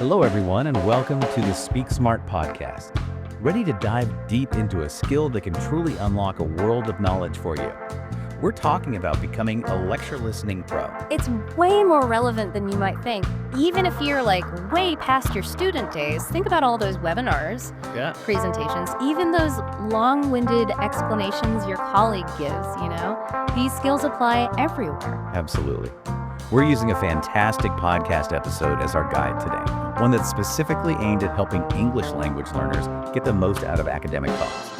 Hello, everyone, and welcome to the Speak Smart podcast. Ready to dive deep into a skill that can truly unlock a world of knowledge for you? We're talking about becoming a lecture listening pro. It's way more relevant than you might think. Even if you're way past your student days, think about all those webinars, presentations, even those long-winded explanations your colleague gives. These skills apply everywhere. Absolutely. We're using a fantastic podcast episode as our guide today, one that's specifically aimed at helping English language learners get the most out of academic talks.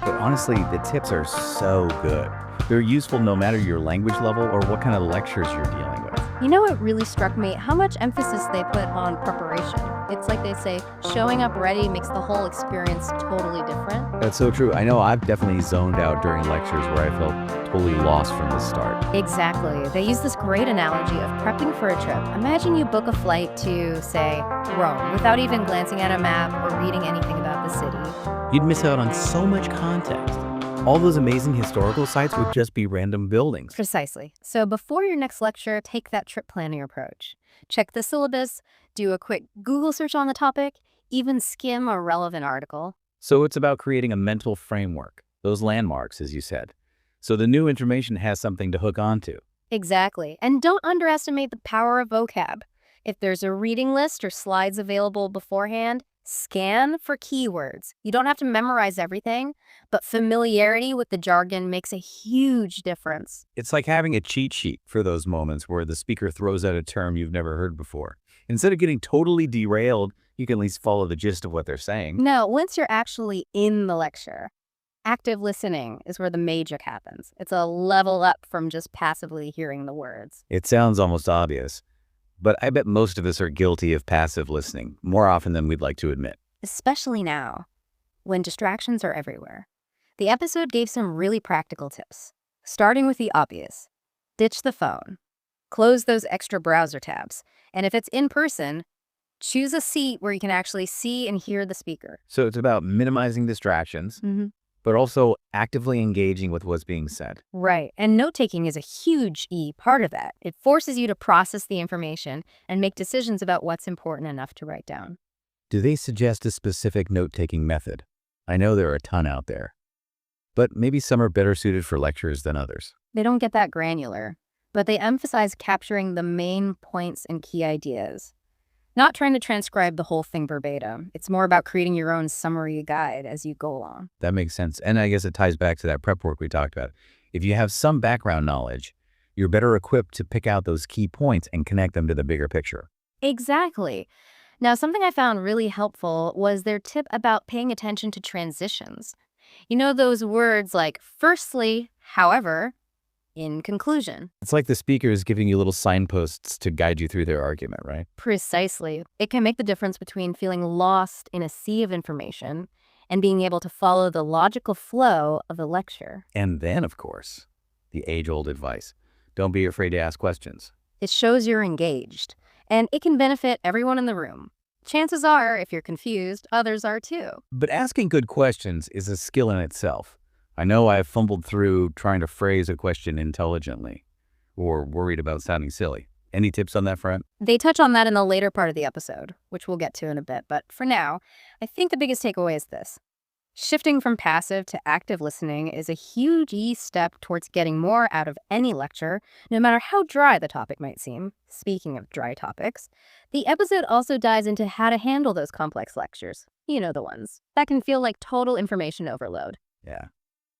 But honestly, the tips are so good. They're useful no matter your language level or what kind of lectures you're dealing with. You know what really struck me? How much emphasis they put on preparation. It's like they say, showing up ready makes the whole experience totally different. That's so true. I know I've definitely zoned out during lectures where I felt totally lost from the start. Exactly. They use this great analogy of prepping for a trip. Imagine you book a flight to, say, Rome without even glancing at a map or reading anything about the city. You'd miss out on so much context. All those amazing historical sites would just be random buildings. Precisely. So before your next lecture, take that trip planning approach. Check the syllabus, do a quick Google search on the topic, even skim a relevant article. So it's about creating a mental framework, those landmarks, as you said. So the new information has something to hook onto. Exactly. And don't underestimate the power of vocab. If there's a reading list or slides available beforehand, scan for keywords. You don't have to memorize everything, but familiarity with the jargon makes a huge difference. It's like having a cheat sheet for those moments where the speaker throws out a term you've never heard before. Instead of getting totally derailed, you can at least follow the gist of what they're saying. Now, once you're actually in the lecture, active listening is where the magic happens. It's a level up from just passively hearing the words. It sounds almost obvious, but I bet most of us are guilty of passive listening more often than we'd like to admit. Especially now, when distractions are everywhere. The episode gave some really practical tips, starting with the obvious. Ditch the phone. Close those extra browser tabs. And if it's in person, choose a seat where you can actually see and hear the speaker. So it's about minimizing distractions, but also actively engaging with what's being said. Right. And note-taking is a huge part of that. It forces you to process the information and make decisions about what's important enough to write down. Do they suggest a specific note-taking method? I know there are a ton out there, but maybe some are better suited for lectures than others. They don't get that granular, but they emphasize capturing the main points and key ideas. Not trying to transcribe the whole thing verbatim. It's more about creating your own summary guide as you go along. That makes sense. And I guess it ties back to that prep work we talked about. If you have some background knowledge, you're better equipped to pick out those key points and connect them to the bigger picture. Exactly. Now, something I found really helpful was their tip about paying attention to transitions. You know those words like firstly, however, in conclusion. It's like the speaker is giving you little signposts to guide you through their argument, right? Precisely. It can make the difference between feeling lost in a sea of information and being able to follow the logical flow of the lecture. And then, of course, the age-old advice. Don't be afraid to ask questions. It shows you're engaged, and it can benefit everyone in the room. Chances are, if you're confused, others are too. But asking good questions is a skill in itself. I know I've fumbled through trying to phrase a question intelligently or worried about sounding silly. Any tips on that front? They touch on that in the later part of the episode, which we'll get to in a bit. But for now, I think the biggest takeaway is this. Shifting from passive to active listening is a huge step towards getting more out of any lecture, no matter how dry the topic might seem. Speaking of dry topics, the episode also dives into how to handle those complex lectures. You know the ones that can feel like total information overload. Yeah.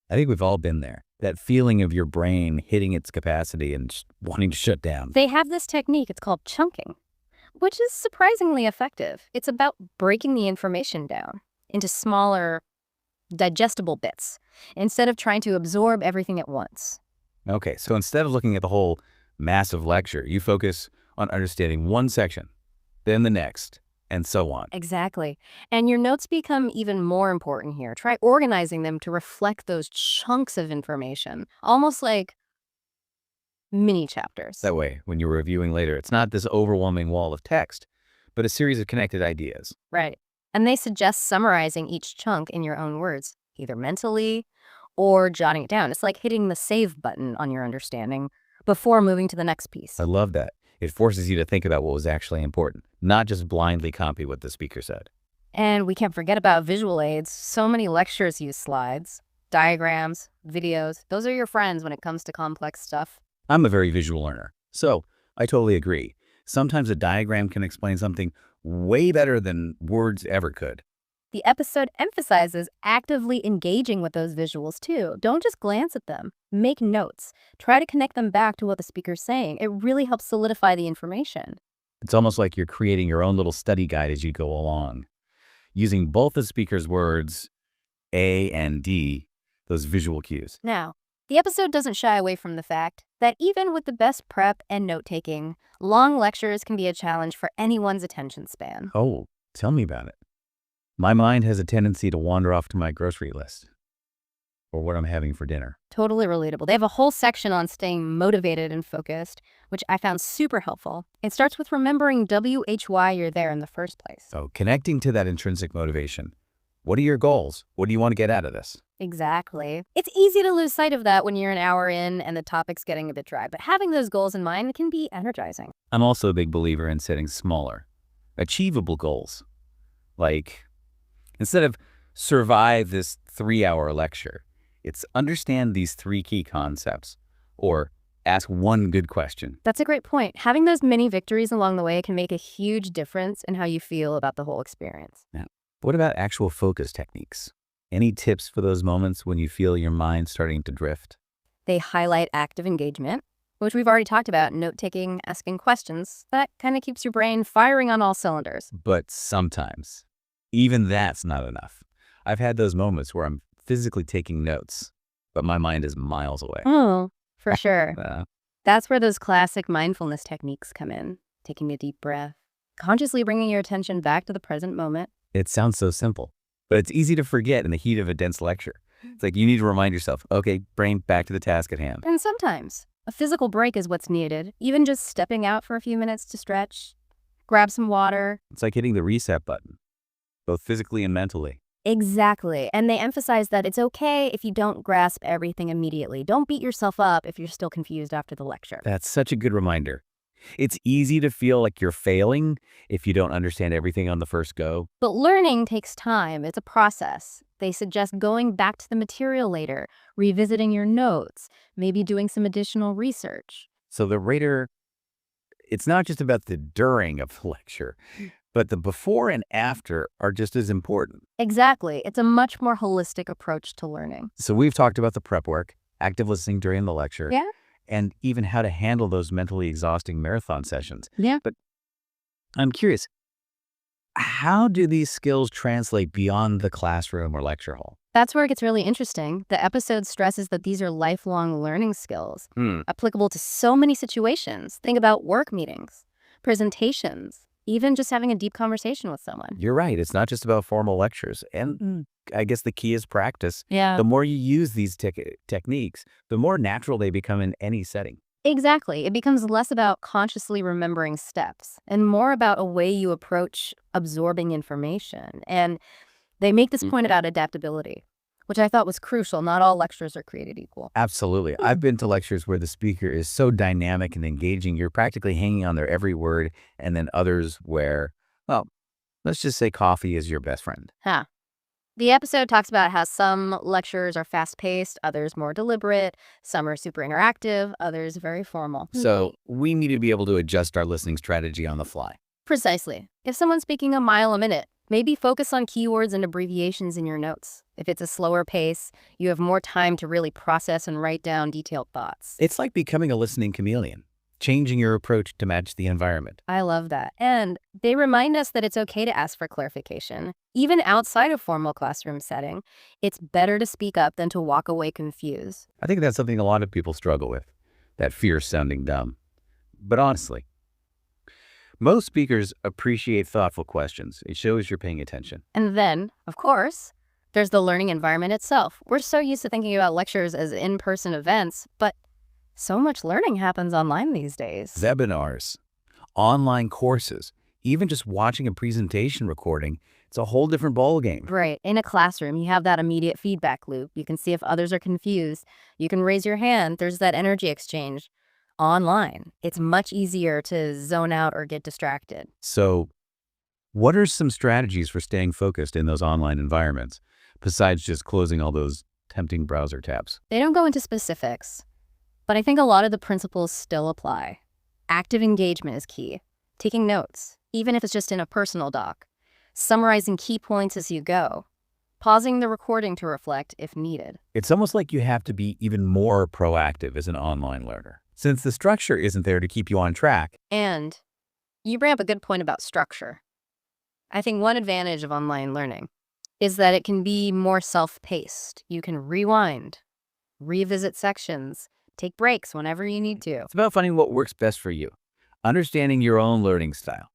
I think we've all been there. That feeling of your brain hitting its capacity and just wanting to shut down. They have this technique, it's called chunking, which is surprisingly effective. It's about breaking the information down into smaller, digestible bits instead of trying to absorb everything at once. Okay, so instead of looking at the whole massive lecture, you focus on understanding one section, then the next, and so on. Exactly. And your notes become even more important here. Try organizing them to reflect those chunks of information, almost like mini chapters. That way, when you're reviewing later, it's not this overwhelming wall of text, but a series of connected ideas. Right. And they suggest summarizing each chunk in your own words, either mentally or jotting it down. It's like hitting the save button on your understanding before moving to the next piece. I love that. It forces you to think about what was actually important, not just blindly copy what the speaker said. And we can't forget about visual aids. So many lectures use slides, diagrams, videos. Those are your friends when it comes to complex stuff. I'm a very visual learner, so I totally agree. Sometimes a diagram can explain something way better than words ever could. The episode emphasizes actively engaging with those visuals too. Don't just glance at them. Make notes. Try to connect them back to what the speaker's saying. It really helps solidify the information. It's almost like you're creating your own little study guide as you go along, using both the speaker's words, A and D, those visual cues. Now, the episode doesn't shy away from the fact that even with the best prep and note-taking, long lectures can be a challenge for anyone's attention span. Oh, tell me about it. My mind has a tendency to wander off to my grocery list or what I'm having for dinner. Totally relatable. They have a whole section on staying motivated and focused, which I found super helpful. It starts with remembering why you're there in the first place. So connecting to that intrinsic motivation. What are your goals? What do you want to get out of this? Exactly. It's easy to lose sight of that when you're an hour in and the topic's getting a bit dry, but having those goals in mind can be energizing. I'm also a big believer in setting smaller, achievable goals. Like, instead of survive this 3-hour lecture, it's understand these 3 key concepts or ask one good question. That's a great point. Having those mini victories along the way can make a huge difference in how you feel about the whole experience. Now, what about actual focus techniques? Any tips for those moments when you feel your mind starting to drift? They highlight active engagement, which we've already talked about, note-taking, asking questions. That kind of keeps your brain firing on all cylinders. But sometimes, even that's not enough. I've had those moments where I'm physically taking notes, but my mind is miles away. Oh, for sure. Uh, That's where those classic mindfulness techniques come in. Taking a deep breath, consciously bringing your attention back to the present moment. it sounds so simple, but it's easy to forget in the heat of a dense lecture. It's like you need to remind yourself, okay, brain, back to the task at hand. And sometimes a physical break is what's needed. Even just stepping out for a few minutes to stretch, grab some water. It's like hitting the reset button, both physically and mentally. Exactly. And they emphasize that it's okay if you don't grasp everything immediately. Don't beat yourself up if you're still confused after the lecture. That's such a good reminder. It's easy to feel like you're failing if you don't understand everything on the first go. But learning takes time. It's a process. They suggest going back to the material later, revisiting your notes, maybe doing some additional research. So the reader, it's not just about the during of the lecture, but the before and after are just as important. Exactly. It's a much more holistic approach to learning. So we've talked about the prep work, active listening during the lecture, Yeah? and even how to handle those mentally exhausting marathon sessions. Yeah. But I'm curious, how do these skills translate beyond the classroom or lecture hall? That's where it gets really interesting. The episode stresses that these are lifelong learning skills, applicable to so many situations. Think about work meetings, presentations, even just having a deep conversation with someone. You're right. It's not just about formal lectures. And I guess the key is practice. Yeah. The more you use these techniques, the more natural they become in any setting. Exactly. It becomes less about consciously remembering steps and more about a way you approach absorbing information. And they make this point about adaptability, which I thought was crucial. Not all lectures are created equal. Absolutely. I've been to lectures where the speaker is so dynamic and engaging, you're practically hanging on their every word, and then others where, well, let's just say coffee is your best friend. Huh. The episode talks about how some lectures are fast-paced, others more deliberate, some are super interactive, others very formal. So we need to be able to adjust our listening strategy on the fly. Precisely. If someone's speaking a mile a minute, maybe focus on keywords and abbreviations in your notes. If it's a slower pace, you have more time to really process and write down detailed thoughts. It's like becoming a listening chameleon, changing your approach to match the environment. I love that. And they remind us that it's okay to ask for clarification. Even outside of formal classroom setting, it's better to speak up than to walk away confused. I think that's something a lot of people struggle with, that fear of sounding dumb. But honestly, most speakers appreciate thoughtful questions. It shows you're paying attention. And then, of course, there's the learning environment itself. We're so used to thinking about lectures as in-person events, but so much learning happens online these days. Webinars, online courses, even just watching a presentation recording, it's a whole different ballgame. Right. In a classroom, you have that immediate feedback loop. You can see if others are confused. You can raise your hand. There's that energy exchange. online. It's much easier to zone out or get distracted. So what are some strategies for staying focused in those online environments, besides just closing all those tempting browser tabs? They don't go into specifics, but I think a lot of the principles still apply. Active engagement is key. Taking notes, even if it's just in a personal doc. Summarizing key points as you go. Pausing the recording to reflect if needed. It's almost like you have to be even more proactive as an online learner, since the structure isn't there to keep you on track. And you bring up a good point about structure. I think one advantage of online learning is that it can be more self-paced. You can rewind, revisit sections, take breaks whenever you need to. It's about finding what works best for you, understanding your own learning style,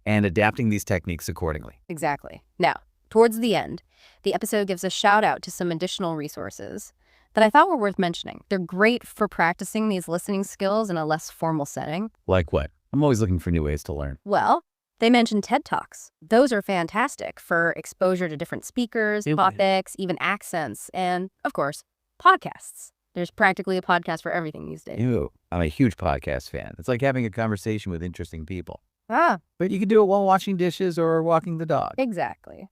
and adapting these techniques accordingly. Exactly. Now, towards the end, the episode gives a shout out to some additional resources that I thought were worth mentioning. They're great for practicing these listening skills in a less formal setting. Like what? I'm always looking for new ways to learn. Well, they mentioned TED Talks. Those are fantastic for exposure to different speakers, topics, even accents, and, of course, podcasts. There's practically a podcast for everything these days. Ew, I'm a huge podcast fan. It's like having a conversation with interesting people. Ah, But you can do it while washing dishes or walking the dog. exactly.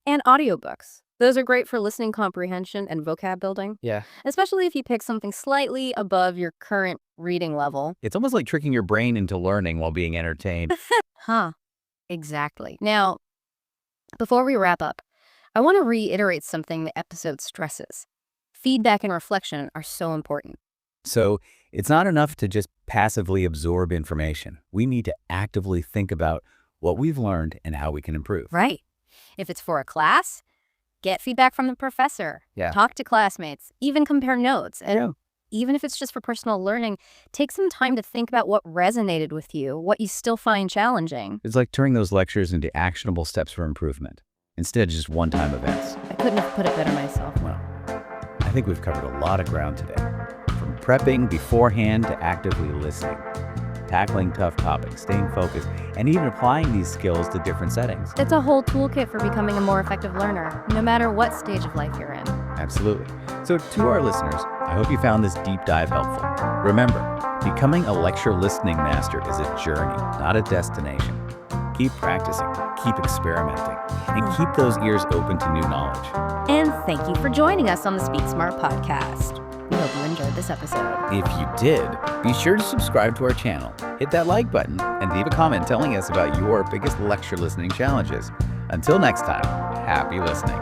And audiobooks. Those are great for listening comprehension and vocab building, Yeah. especially if you pick something slightly above your current reading level. It's almost like tricking your brain into learning while being entertained. Huh. Exactly. Now, before we wrap up, I want to reiterate something the episode stresses. Feedback and reflection are so important. So it's not enough to just passively absorb information. We need to actively think about what we've learned and how we can improve. Right. If it's for a class, get feedback from the professor. Yeah. Talk to classmates. Even compare notes. And Yeah. even if it's just for personal learning, take some time to think about what resonated with you, what you still find challenging. It's like turning those lectures into actionable steps for improvement instead of just one-time events. I couldn't have put it better myself. Well, I think we've covered a lot of ground today, from prepping beforehand to actively listening, tackling tough topics, staying focused, and even applying these skills to different settings. It's a whole toolkit for becoming a more effective learner, no matter what stage of life you're in. Absolutely. So to our listeners, I hope you found this deep dive helpful. Remember, becoming a lecture listening master is a journey, not a destination. Keep practicing, keep experimenting, and keep those ears open to new knowledge. And thank you for joining us on the Speak Smart podcast. We hope you enjoyed this episode. If you did, be sure to subscribe to our channel, hit that like button, and leave a comment telling us about your biggest lecture listening challenges. Until next time, happy listening.